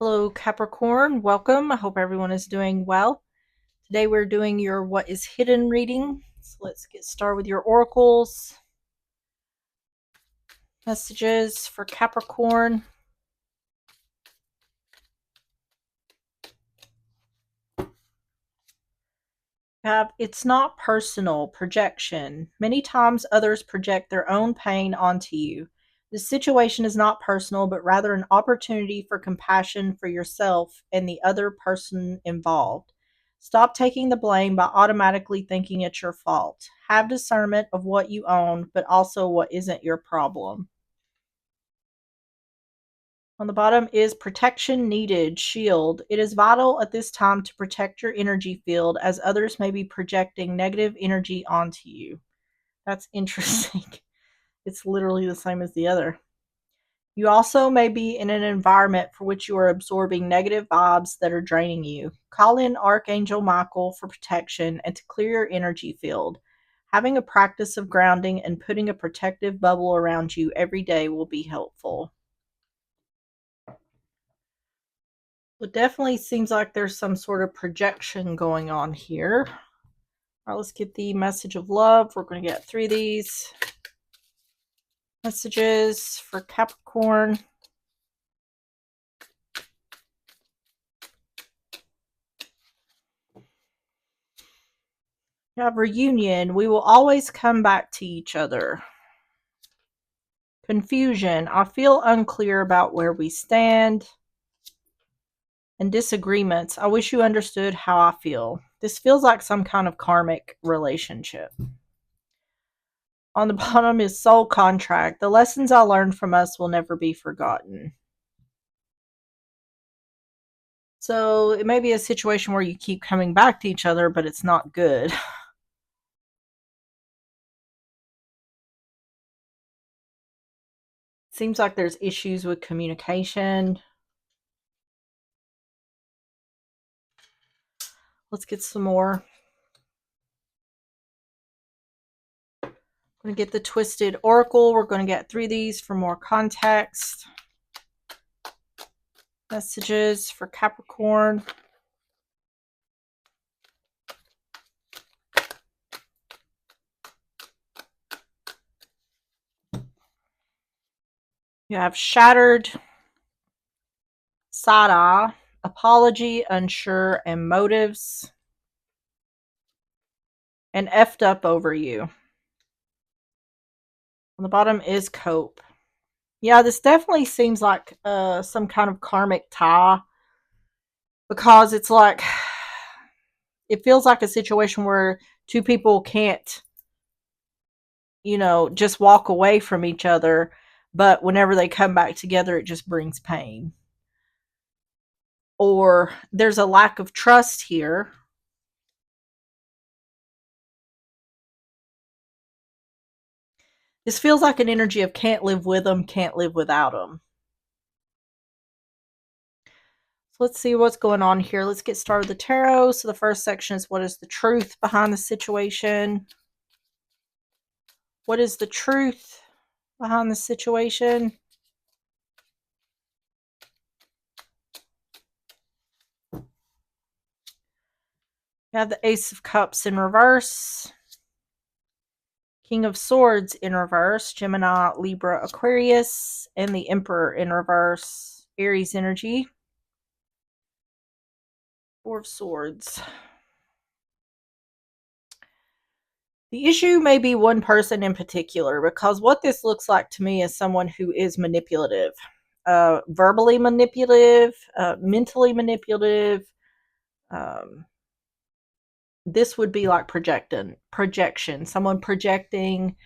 Hello, Capricorn. Welcome. I hope everyone is doing well. Today we're doing your What is Hidden reading. So let's get started with your oracles, messages for Capricorn. It's not personal, projection. Many times others project their own pain onto you. This situation is not personal, but rather an opportunity for compassion for yourself and the other person involved. Stop taking the blame by automatically thinking it's your fault. Have discernment of what you own, but also what isn't your problem. On the bottom is protection needed, shield. It is vital at this time to protect your energy field as others may be projecting negative energy onto you. That's interesting. It's literally the same as the other. You also may be in an environment for which you are absorbing negative vibes that are draining you. Call in Archangel Michael for protection and to clear your energy field. Having a practice of grounding and putting a protective bubble around you every day will be helpful. It definitely seems like there's some sort of projection going on here. All right, let's get the message of love. We're going to get through these messages for Capricorn. We have reunion. We will always come back to each other. Confusion. I feel unclear about where we stand. And disagreements. I wish you understood how I feel. This feels like some kind of karmic relationship. On the bottom is soul contract. The lessons I learned from us will never be forgotten. So it may be a situation where you keep coming back to each other, but it's not good. Seems like there's issues with communication. Let's get some more. I'm going to get the Twisted Oracle. We're going to get through these for more context. Messages for Capricorn. You have Shattered, Side-eye, Apology, Unsure, and Motives, and Effed Up Over You. On the bottom is Cope. Yeah, this definitely seems like some kind of karmic tie, because it's like, it feels like a situation where two people can't, just walk away from each other, but whenever they come back together, it just brings pain. Or there's a lack of trust here. This feels like an energy of can't live with them, can't live without them. So let's see what's going on here. Let's get started with the tarot. So the first section is, what is the truth behind the situation? What is the truth behind the situation? You have the Ace of Cups in reverse. King of Swords in reverse. Gemini, Libra, Aquarius. And the Emperor in reverse. Aries energy. Four of Swords. The issue may be one person in particular, because what this looks like to me is someone who is manipulative, verbally manipulative, mentally manipulative. This would be like projection, someone projecting.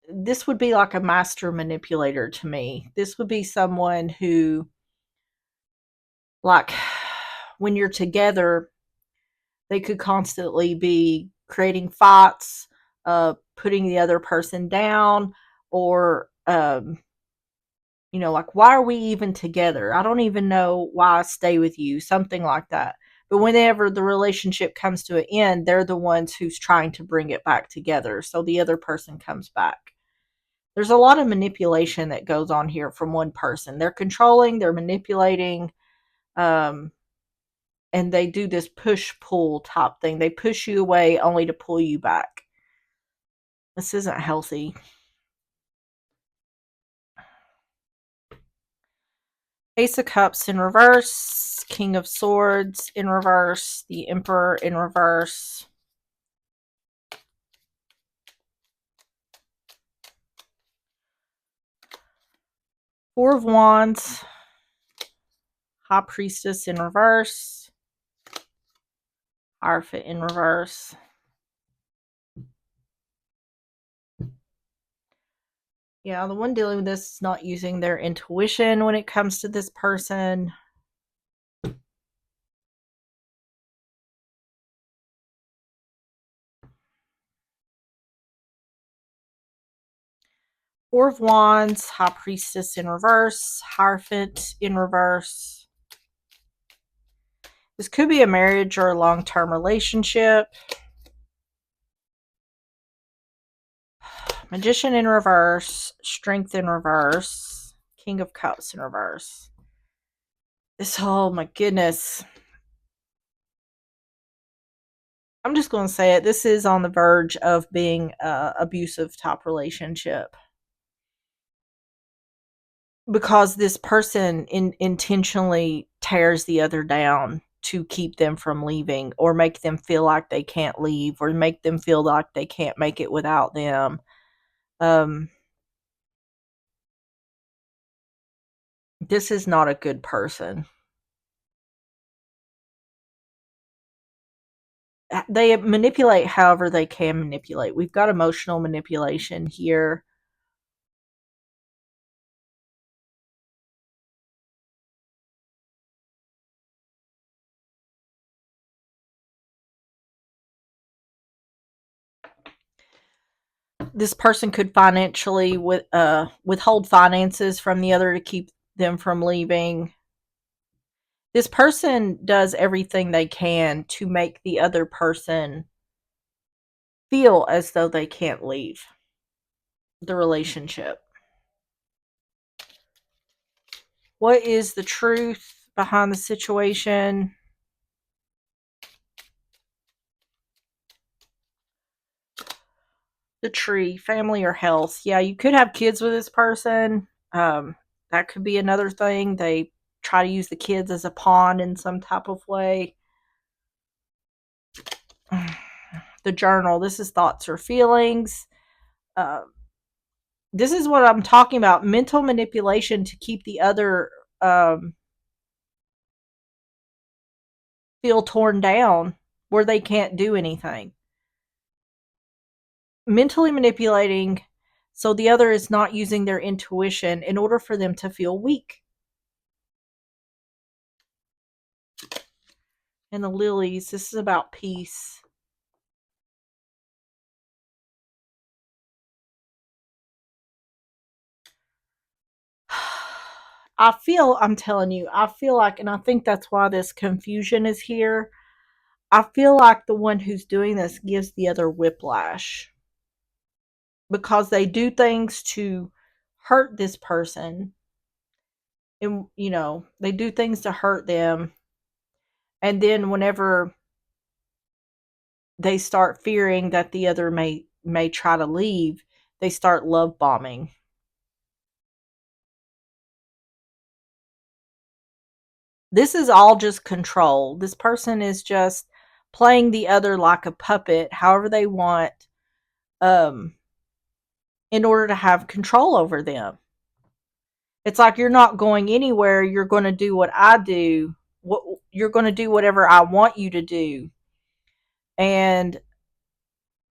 This would be like a master manipulator to me. This would be someone who, like, when you're together, they could constantly be creating fights, putting the other person down, or like, why are we even together? I don't even know why I stay with you, something like that. But whenever the relationship comes to an end, they're the ones who's trying to bring it back together. So the other person comes back. There's a lot of manipulation that goes on here from one person. They're controlling, they're manipulating, um, and they do this push pull type thing. They push you away only to pull you back. This isn't healthy. Ace of Cups in reverse, King of Swords in reverse, the Emperor in reverse. Four of Wands, High Priestess in reverse, Hierophant in reverse. Yeah, the one dealing with this is not using their intuition when it comes to this person. Four of Wands, High Priestess in reverse, Hierophant in reverse. This could be a marriage or a long-term relationship. Magician in reverse, Strength in reverse, King of Cups in reverse. This, oh my goodness. I'm just going to say it. This is on the verge of being an abusive type relationship. Because this person intentionally tears the other down to keep them from leaving, or make them feel like they can't leave, or make them feel like they can't make it without them. This is not a good person. They manipulate however they can manipulate. We've got emotional manipulation here. This person could financially withhold finances from the other to keep them from leaving. This person does everything they can to make the other person feel as though they can't leave the relationship. What is the truth behind the situation? The Tree, family or health. Yeah, you could have kids with this person. That could be another thing. They try to use the kids as a pawn in some type of way. The Journal. This is thoughts or feelings. Uh, this is what I'm talking about. Mental manipulation to keep the other feel torn down where they can't do anything. Mentally manipulating so the other is not using their intuition in order for them to feel weak. And the Lilies, this is about peace. I'm telling you, I feel like, and I think that's why this confusion is here. I feel like the one who's doing this gives the other whiplash because they do things to hurt this person. And, they do things to hurt them. And then whenever they start fearing that the other may try to leave, they start love bombing. This is all just control. This person is just playing the other like a puppet, however they want, um, in order to have control over them. It's like you're not going anywhere. You're going to do what I do. You're going to do whatever I want you to do. And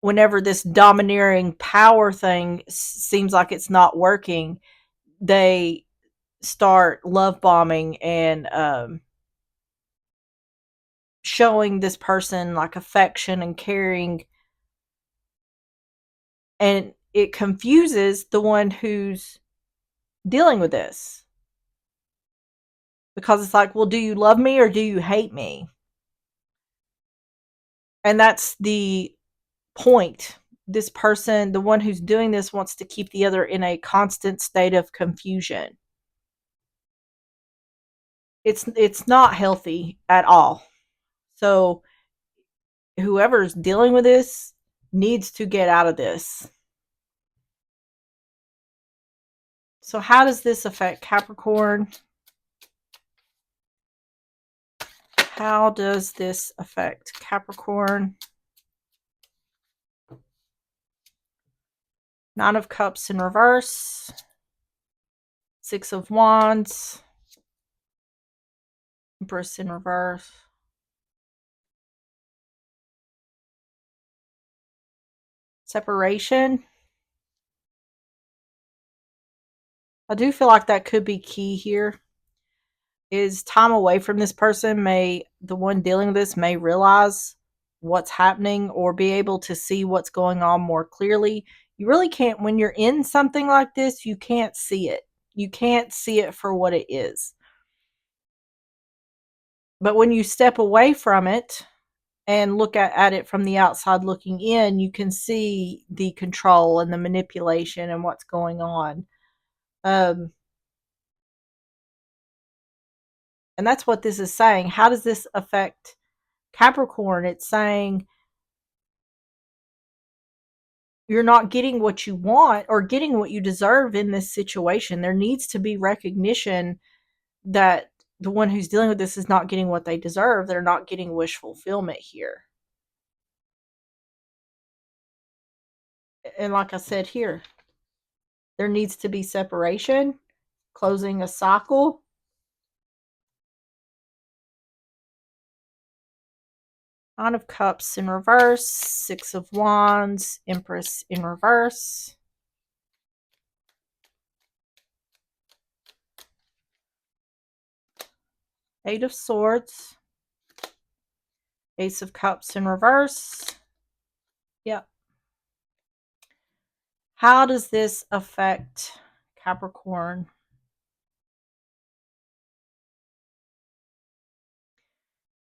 whenever this domineering power thing seems like it's not working, they start love bombing and showing this person like affection and caring, and it confuses the one who's dealing with this because it's like, well, do you love me or do you hate me? And that's the point. This person, the one who's doing this, wants to keep the other in a constant state of confusion. It's not healthy at all. So whoever's dealing with this needs to get out of this. So how does this affect Capricorn? How does this affect Capricorn? Nine of Cups in reverse. Six of Wands. Empress in reverse. Separation. I do feel like that could be key here. Is time away from this person, the one dealing with this may realize what's happening or be able to see what's going on more clearly. You really can't, when you're in something like this, you can't see it. You can't see it for what it is. But when you step away from it and look at it from the outside looking in, you can see the control and the manipulation and what's going on. And that's what this is saying. How does this affect Capricorn? It's saying you're not getting what you want or getting what you deserve in this situation. There needs to be recognition that the one who's dealing with this is not getting what they deserve. They're not getting wish fulfillment here. And like I said here, there needs to be separation, closing a cycle. Nine of Cups in reverse, Six of Wands, Empress in reverse. Eight of Swords, Ace of Cups in reverse. Yep. How does this affect Capricorn?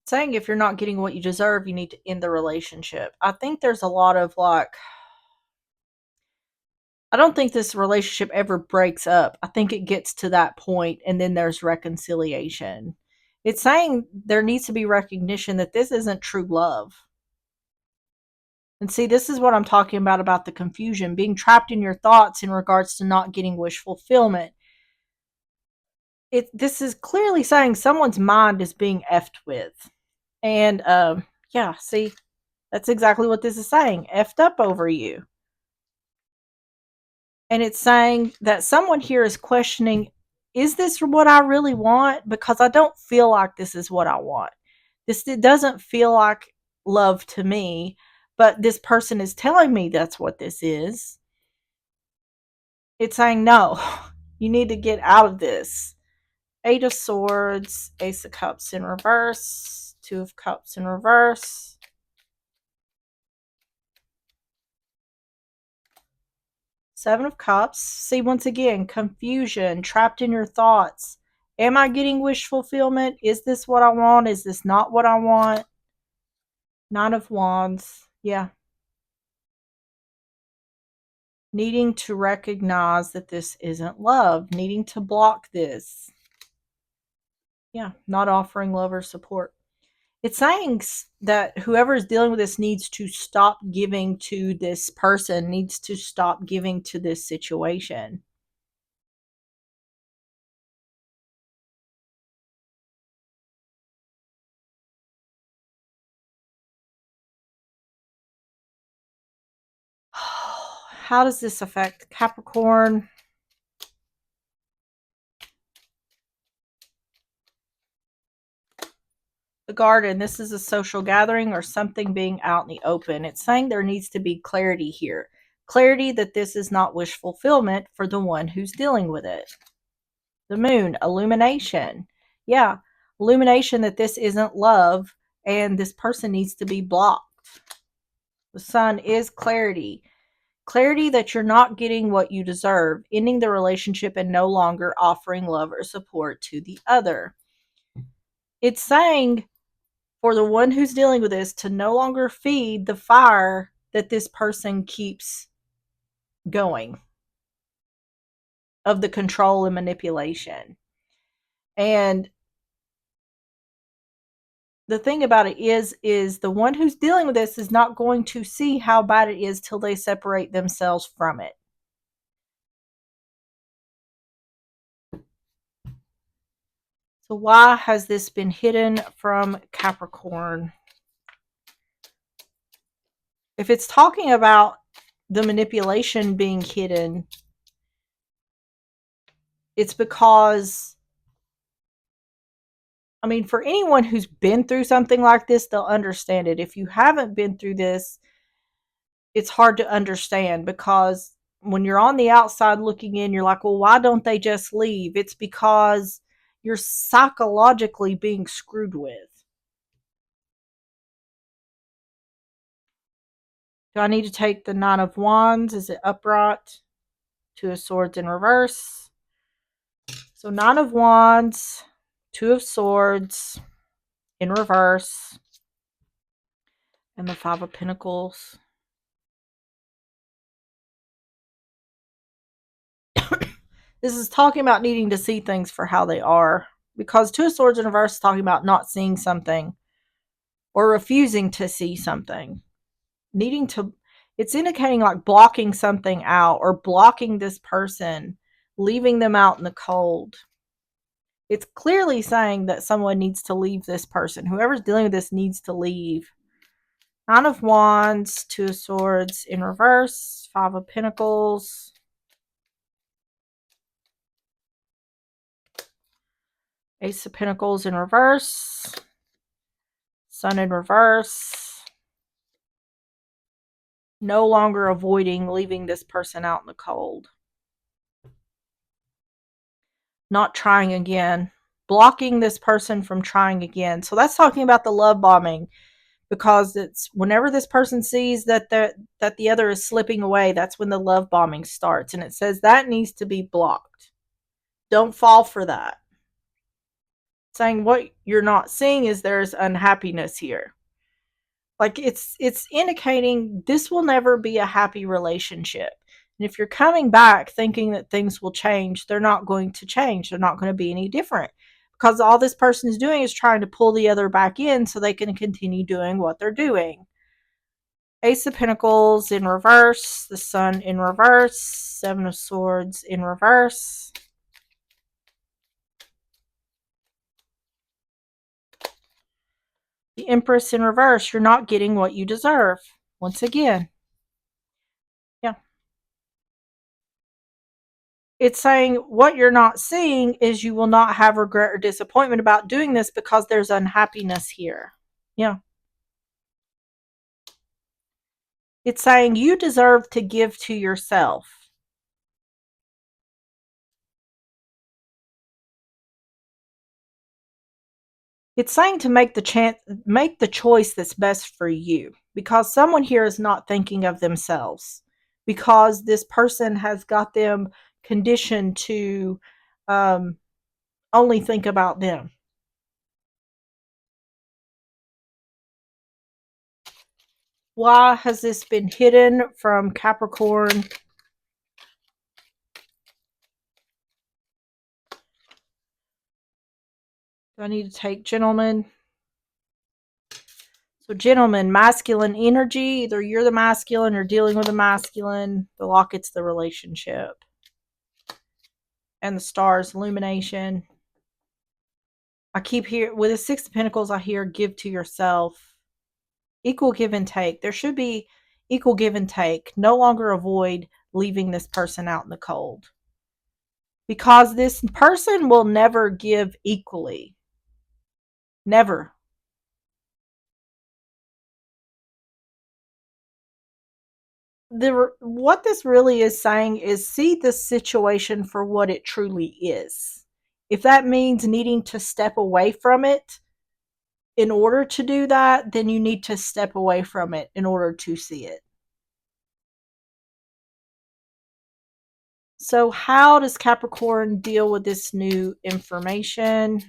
Saying if you're not getting what you deserve, you need to end the relationship. I think there's a lot of like, I don't think this relationship ever breaks up. I think it gets to that point and then there's reconciliation. It's saying there needs to be recognition that this isn't true love. And see, this is what I'm talking about the confusion, being trapped in your thoughts in regards to not getting wish fulfillment. This is clearly saying someone's mind is being effed with. And yeah, see, that's exactly what this is saying. Effed up over you. And it's saying that someone here is questioning, is this what I really want? Because I don't feel like this is what I want. It doesn't feel like love to me, but this person is telling me that's what this is. It's saying, no, you need to get out of this. Eight of Swords, Ace of Cups in reverse, Two of Cups in reverse. Seven of Cups. See, once again, confusion, trapped in your thoughts. Am I getting wish fulfillment? Is this what I want? Is this not what I want? Nine of Wands. Yeah. Needing to recognize that this isn't love. Needing to block this. Yeah. Not offering love or support. It's saying that whoever is dealing with this needs to stop giving to this person, needs to stop giving to this situation. How does this affect Capricorn? The garden, this is a social gathering or something being out in the open. It's saying there needs to be clarity here. Clarity that this is not wish fulfillment for the one who's dealing with it. The moon, illumination. Yeah, illumination that this isn't love and this person needs to be blocked. The sun is clarity. Clarity that you're not getting what you deserve, ending the relationship and no longer offering love or support to the other. It's saying for the one who's dealing with this to no longer feed the fire that this person keeps going of the control and manipulation. And the thing about it is the one who's dealing with this is not going to see how bad it is till they separate themselves from it. So why has this been hidden from Capricorn? If it's talking about the manipulation being hidden, it's because, I mean, for anyone who's been through something like this, they'll understand it. If you haven't been through this, it's hard to understand, because when you're on the outside looking in, you're like, well, why don't they just leave? It's because you're psychologically being screwed with. Do I need to take the Nine of Wands? Is it upright? Two of Swords in reverse. So Nine of Wands, Two of Swords in reverse, and the Five of Pentacles. This is talking about needing to see things for how they are, because Two of Swords in reverse is talking about not seeing something or refusing to see something. Needing to, it's indicating like blocking something out or blocking this person, leaving them out in the cold. It's clearly saying that someone needs to leave this person. Whoever's dealing with this needs to leave. Nine of Wands, Two of Swords in reverse, Five of Pentacles, Ace of Pentacles in reverse, Sun in reverse. No longer avoiding leaving this person out in the cold. Not trying again. Blocking this person from trying again. So that's talking about the love bombing, because it's whenever this person sees that the other is slipping away, that's when the love bombing starts. And it says that needs to be blocked. Don't fall for that. Saying what you're not seeing is there's unhappiness here. Like it's indicating this will never be a happy relationship. And if you're coming back thinking that things will change, they're not going to change. They're not going to be any different, because all this person is doing is trying to pull the other back in so they can continue doing what they're doing. Ace of Pentacles in reverse, the Sun in reverse, Seven of Swords in reverse. The Empress in reverse. You're not getting what you deserve. Once again. Yeah. It's saying what you're not seeing is you will not have regret or disappointment about doing this because there's unhappiness here. Yeah. It's saying you deserve to give to yourself. It's saying to make the choice that's best for you, because someone here is not thinking of themselves, because this person has got them conditioned to only think about them. Why has this been hidden from Capricorn? Do I need to take Gentleman? So Gentleman, masculine energy. Either you're the masculine or dealing with a masculine. The Locket's the relationship. And the Stars, illumination. I keep hearing, with the Six of Pentacles, I hear give to yourself. Equal give and take. There should be equal give and take. No longer avoid leaving this person out in the cold, because this person will never give equally. Never. What this really is saying is see the situation for what it truly is. If that means needing to step away from it in order to do that, then you need to step away from it in order to see it. So how does Capricorn deal with this new information?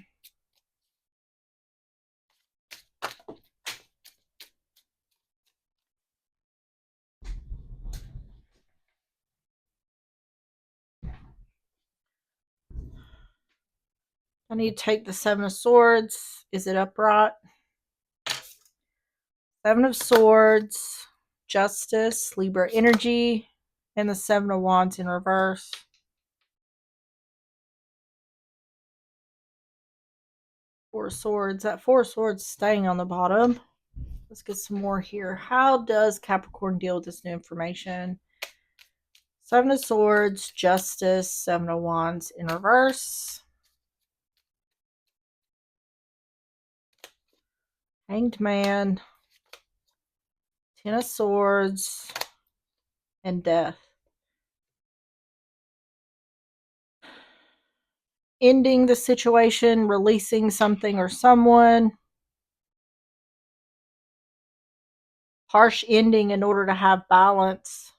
I need to take the Seven of Swords. Is it upright? Seven of Swords, Justice, Libra energy, and the Seven of Wands in reverse. Four of Swords. That Four of Swords staying on the bottom. Let's get some more here. How does Capricorn deal with this new information? Seven of Swords, Justice, Seven of Wands in reverse. Hanged Man, Ten of Swords, and Death. Ending the situation, releasing something or someone. Harsh ending in order to have balance.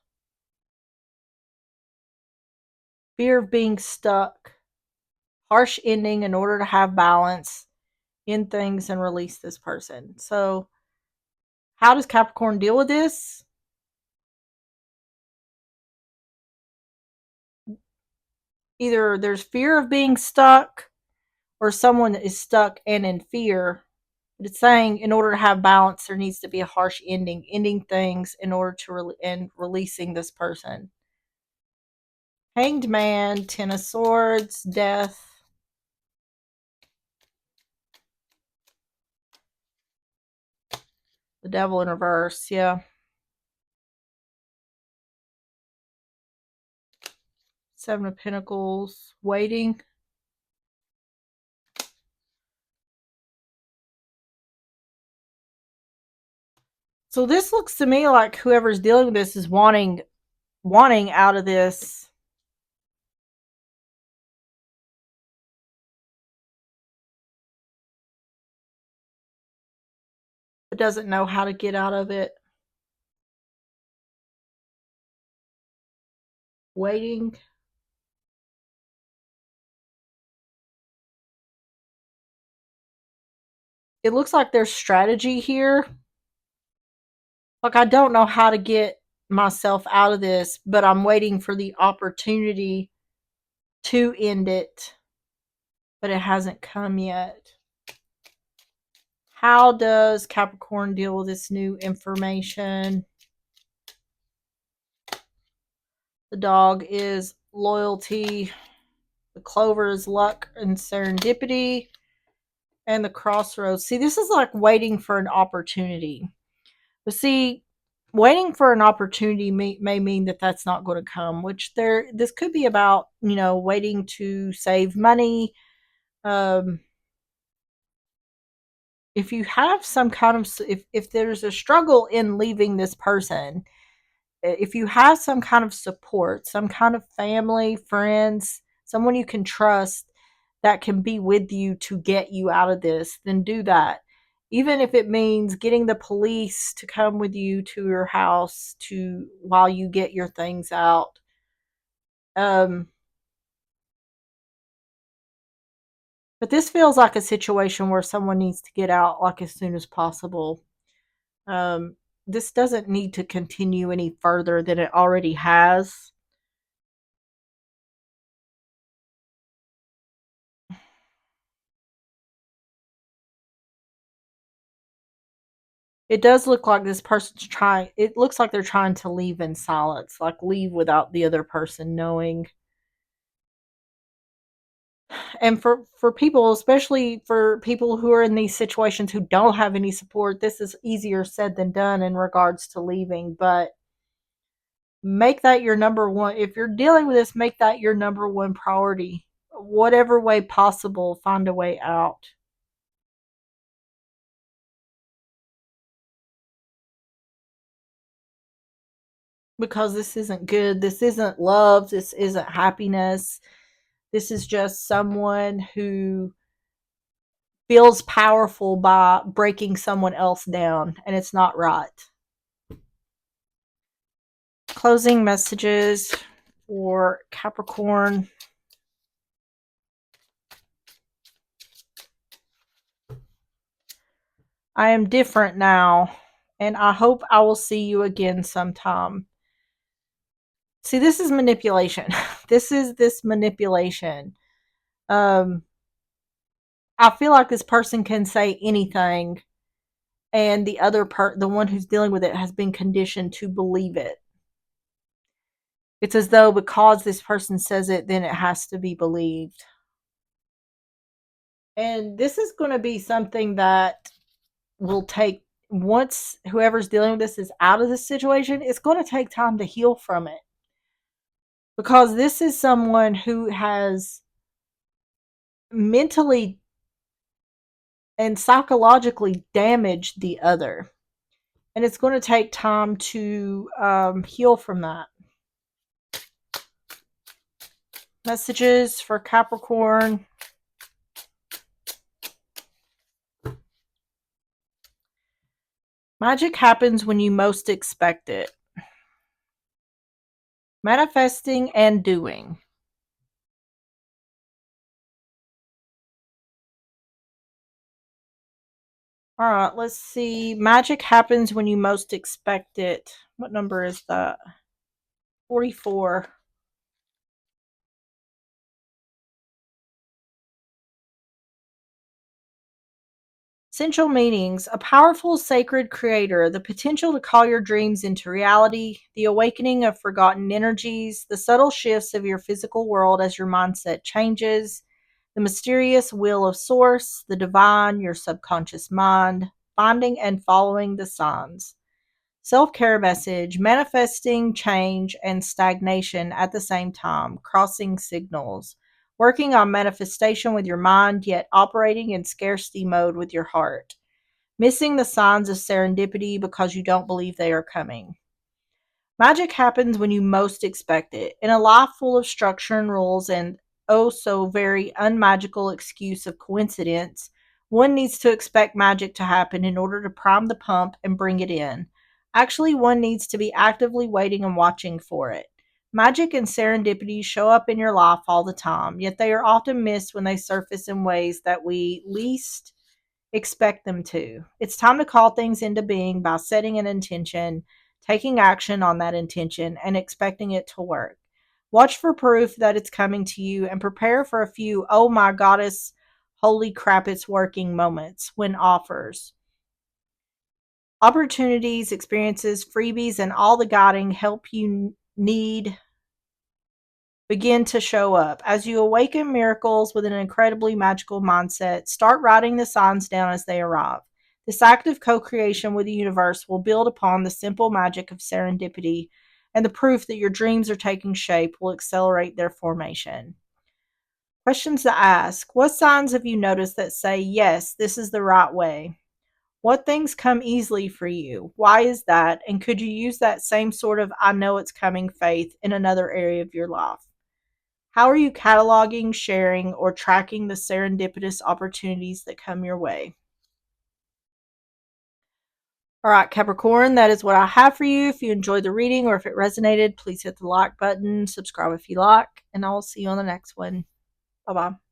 Fear of being stuck. Harsh ending in order to have balance in things and release this person. So, how does Capricorn deal with this? Either there's fear of being stuck or someone that is stuck and in fear. But it's saying in order to have balance, there needs to be a harsh ending, ending things in order to and releasing this person. Hanged Man, Ten of Swords, Death. The Devil in reverse, yeah. Seven of Pentacles, waiting. So this looks to me like whoever's dealing with this is wanting out of this. But doesn't know how to get out of it. Waiting. It looks like there's strategy here. Like, I don't know how to get myself out of this, but I'm waiting for the opportunity to end it. But it hasn't come yet. How does Capricorn deal with this new information? The Dog is loyalty. The Clover is luck and serendipity. And the Crossroads. See, this is like waiting for an opportunity. But see, waiting for an opportunity may mean that that's not going to come, which this could be about, waiting to save money. If you have some kind of, if there's a struggle in leaving this person, if you have some kind of support, some kind of family, friends, someone you can trust that can be with you to get you out of this, then do that. Even if it means getting the police to come with you to your house while you get your things out. But this feels like a situation where someone needs to get out like as soon as possible. This doesn't need to continue any further than it already has. It does look like this person's trying, it looks like they're trying to leave in silence, like leave without the other person knowing. And for people, especially for people who are in these situations who don't have any support, this is easier said than done in regards to leaving. But make that your number one. If you're dealing with this, make that your number one priority. Whatever way possible, find a way out. Because this isn't good. This isn't love. This isn't happiness. This is just someone who feels powerful by breaking someone else down, and it's not right. Closing messages for Capricorn. I am different now, and I hope I will see you again sometime. See, this is manipulation. This is manipulation. I feel like this person can say anything, and the one who's dealing with it has been conditioned to believe it. It's as though because this person says it, then it has to be believed. And this is going to be something that will take, once whoever's dealing with this is out of this situation, it's going to take time to heal from it. Because this is someone who has mentally and psychologically damaged the other. And it's going to take time to heal from that. Messages for Capricorn. Magic happens when you most expect it. Manifesting and doing. All right, let's see. Magic happens when you most expect it. What number is that? 44. Essential meanings: a powerful sacred creator, the potential to call your dreams into reality, the awakening of forgotten energies, the subtle shifts of your physical world as your mindset changes, the mysterious will of source, the divine, your subconscious mind, finding and following the signs. Self care message: manifesting change and stagnation at the same time, crossing signals. Working on manifestation with your mind, yet operating in scarcity mode with your heart. Missing the signs of serendipity because you don't believe they are coming. Magic happens when you most expect it. In a life full of structure and rules and oh so very unmagical excuse of coincidence, one needs to expect magic to happen in order to prime the pump and bring it in. Actually, one needs to be actively waiting and watching for it. Magic and serendipity show up in your life all the time, yet they are often missed when they surface in ways that we least expect them to. It's time to call things into being by setting an intention, taking action on that intention, and expecting it to work. Watch for proof that it's coming to you and prepare for a few, oh my goddess, holy crap, it's working moments when offers, opportunities, experiences, freebies, and all the guiding help you need begin to show up. As you awaken miracles with an incredibly magical mindset, start writing the signs down as they arrive. This act of co creation with the universe will build upon the simple magic of serendipity, and the proof that your dreams are taking shape will accelerate their formation. Questions to ask: what signs have you noticed that say, yes, this is the right way? What things come easily for you? Why is that? And could you use that same sort of I know it's coming faith in another area of your life? How are you cataloging, sharing, or tracking the serendipitous opportunities that come your way? All right, Capricorn, that is what I have for you. If you enjoyed the reading or if it resonated, please hit the like button, subscribe if you like, and I will see you on the next one. Bye bye.